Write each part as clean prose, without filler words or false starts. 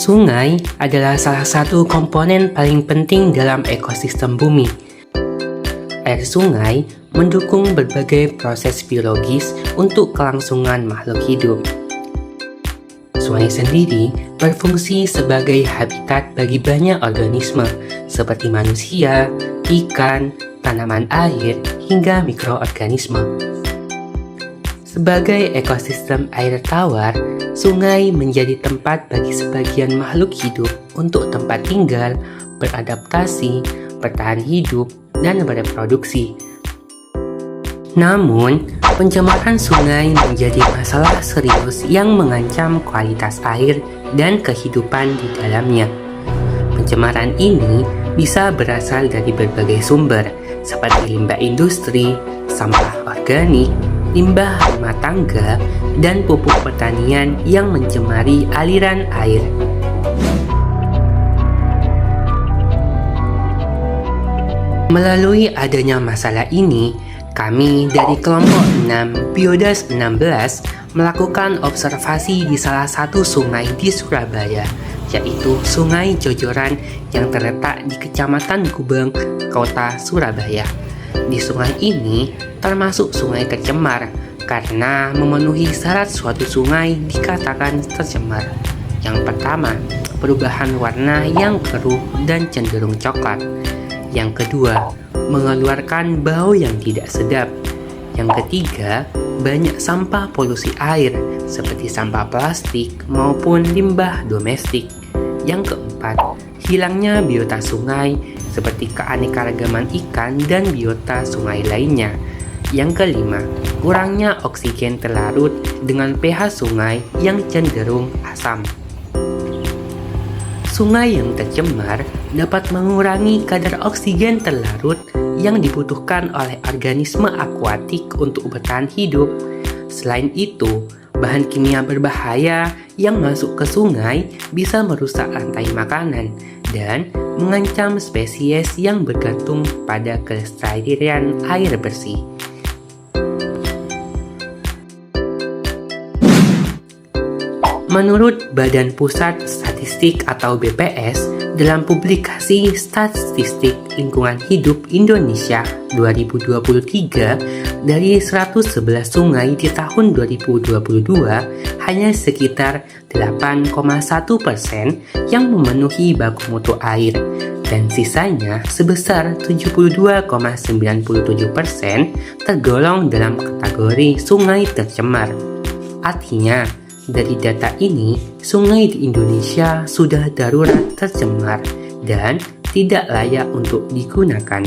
Sungai adalah salah satu komponen paling penting dalam ekosistem bumi. Air sungai mendukung berbagai proses biologis untuk kelangsungan makhluk hidup. Sungai sendiri berfungsi sebagai habitat bagi banyak organisme seperti manusia, ikan, tanaman air, hingga mikroorganisme. Sebagai ekosistem air tawar, sungai menjadi tempat bagi sebagian makhluk hidup untuk tempat tinggal, beradaptasi, bertahan hidup, dan bereproduksi. Namun, pencemaran sungai menjadi masalah serius yang mengancam kualitas air dan kehidupan di dalamnya. Pencemaran ini bisa berasal dari berbagai sumber, seperti limbah industri, sampah organik, limbah rumah tangga, dan pupuk pertanian yang mencemari aliran air. Melalui adanya masalah ini, kami dari kelompok 6 Biodas 16 melakukan observasi di salah satu sungai di Surabaya, yaitu Sungai Jojoran yang terletak di Kecamatan Gubeng, Kota Surabaya. Di sungai ini termasuk sungai tercemar karena memenuhi syarat suatu sungai dikatakan tercemar. Yang pertama, perubahan warna yang keruh dan cenderung coklat. Yang kedua, mengeluarkan bau yang tidak sedap. Yang ketiga, banyak sampah polusi air seperti sampah plastik maupun limbah domestik. Yang keempat, hilangnya biota sungai seperti keanekaragaman ikan dan biota sungai lainnya. Yang kelima, kurangnya oksigen terlarut dengan pH sungai yang cenderung asam. Sungai yang tercemar dapat mengurangi kadar oksigen terlarut yang dibutuhkan oleh organisme akuatik untuk bertahan hidup. Selain itu, bahan kimia berbahaya yang masuk ke sungai bisa merusak rantai makanan dan mengancam spesies yang bergantung pada kelestarian air bersih. Menurut Badan Pusat Statistik atau BPS, dalam publikasi Statistik Lingkungan Hidup Indonesia 2023, dari 111 sungai di tahun 2022, hanya sekitar 8,1% yang memenuhi baku mutu air, dan sisanya sebesar 72,97% tergolong dalam kategori sungai tercemar. Artinya, dari data ini, sungai di Indonesia sudah darurat tercemar dan tidak layak untuk digunakan.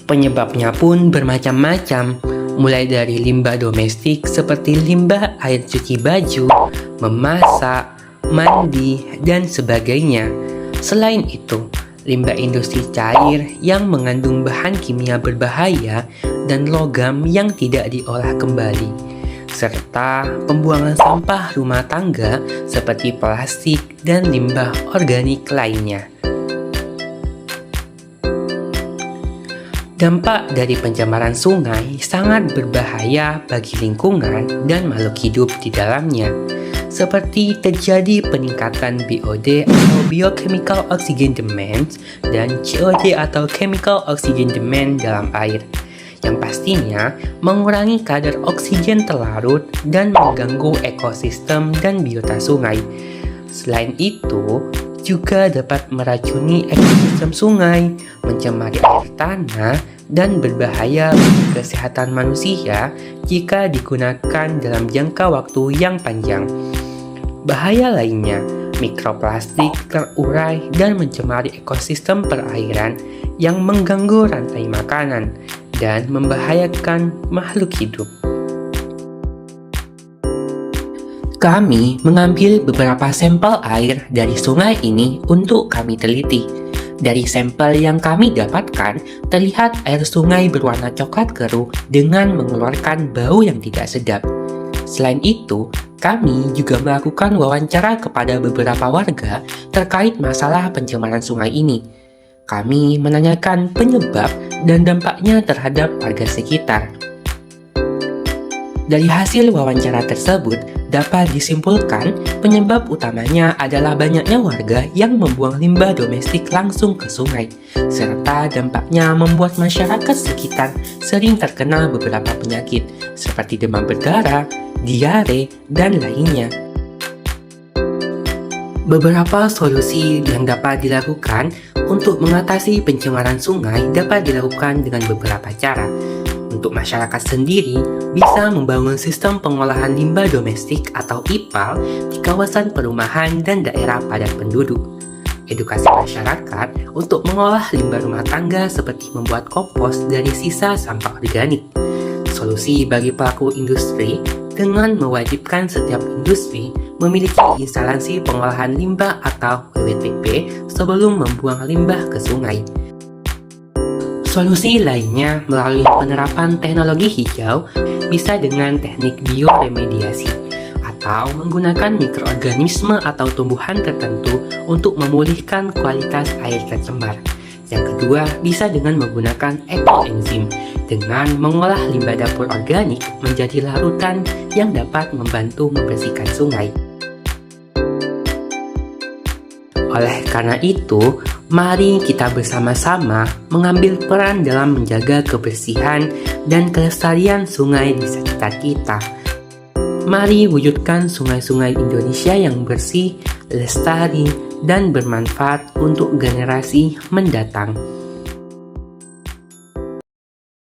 Penyebabnya pun bermacam-macam, mulai dari limbah domestik seperti limbah air cuci baju, memasak, mandi, dan sebagainya. Selain itu, limbah industri cair yang mengandung bahan kimia berbahaya dan logam yang tidak diolah kembali, serta pembuangan sampah rumah tangga seperti plastik dan limbah organik lainnya. Dampak dari pencemaran sungai sangat berbahaya bagi lingkungan dan makhluk hidup di dalamnya, seperti terjadi peningkatan BOD atau Biochemical Oxygen Demand dan COD atau Chemical Oxygen Demand dalam air, yang pastinya mengurangi kadar oksigen terlarut dan mengganggu ekosistem dan biota sungai. Selain itu, juga dapat meracuni ekosistem sungai, mencemari air tanah, dan berbahaya bagi kesehatan manusia jika digunakan dalam jangka waktu yang panjang. Bahaya lainnya, mikroplastik terurai dan mencemari ekosistem perairan yang mengganggu rantai makanan dan membahayakan makhluk hidup. Kami mengambil beberapa sampel air dari sungai ini untuk kami teliti. Dari sampel yang kami dapatkan, terlihat air sungai berwarna coklat keruh dengan mengeluarkan bau yang tidak sedap. Selain itu, kami juga melakukan wawancara kepada beberapa warga terkait masalah pencemaran sungai ini. Kami menanyakan penyebab dan dampaknya terhadap warga sekitar. Dari hasil wawancara tersebut, dapat disimpulkan Penyebab utamanya adalah banyaknya warga yang membuang limbah domestik langsung ke sungai, serta dampaknya membuat masyarakat sekitar sering terkena beberapa penyakit seperti demam berdarah, diare, dan lainnya. Beberapa solusi yang dapat dilakukan untuk mengatasi pencemaran sungai dapat dilakukan dengan beberapa cara. Untuk masyarakat sendiri, bisa membangun sistem pengolahan limbah domestik atau IPAL di kawasan perumahan dan daerah padat penduduk. Edukasi masyarakat untuk mengolah limbah rumah tangga seperti membuat kompos dari sisa sampah organik. Solusi bagi pelaku industri dengan mewajibkan setiap industri memiliki instalasi pengolahan limbah atau WWTP sebelum membuang limbah ke sungai. Solusi lainnya melalui penerapan teknologi hijau bisa dengan teknik bioremediasi atau menggunakan mikroorganisme atau tumbuhan tertentu untuk memulihkan kualitas air tercemar. Yang kedua, bisa dengan menggunakan ekoenzim dengan mengolah limbah dapur organik menjadi larutan yang dapat membantu membersihkan sungai. Oleh karena itu, mari kita bersama-sama mengambil peran dalam menjaga kebersihan dan kelestarian sungai di sekitar kita. Mari wujudkan sungai-sungai Indonesia yang bersih, lestari, dan bermanfaat untuk generasi mendatang.